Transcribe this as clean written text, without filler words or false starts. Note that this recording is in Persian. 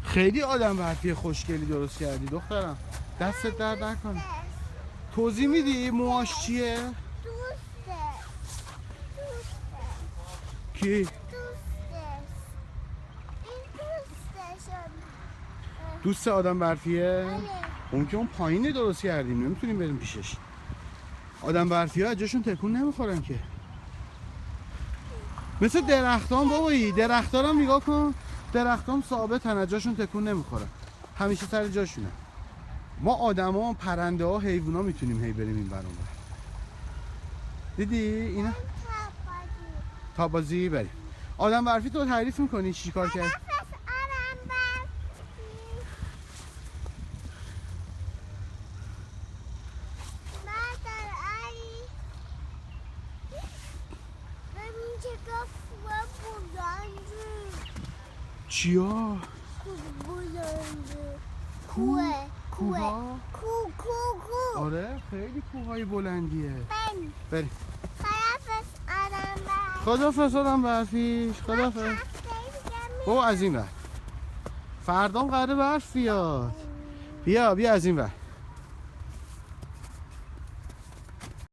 خیلی آدم برفی خوشگلی درست کردی دخترم. دستت درد نکنه. توضیح میدی موهاش چیه؟ دوسته. کی؟ این دوستشون. دوست آدم برفیه؟ آره. اون که اون پایینه درست کردیم، نمیتونیم بریم پیشش. آدم برفی ها جاشون تکون نمیخورن که. مثل درختان بابایی، درختان هم نگاه کن، درختان ثابتن، جاشون تکون نمیخورن، همیشه سر جاشونه. ما آدما، پرنده ها، حیوان ها میتونیم هی بریم این ور اون ور. دیدی اینا؟ تا بازی بریم. آدم برفی تو تعریف میکنی چی کار کرد؟ چیا؟ کوه. آره خیلی کوههای بلندیه. بریم. خدافظ آدم برفی. خدافظ. بابا از این ور. فردام قراره برف بیاد. بیا از این ور.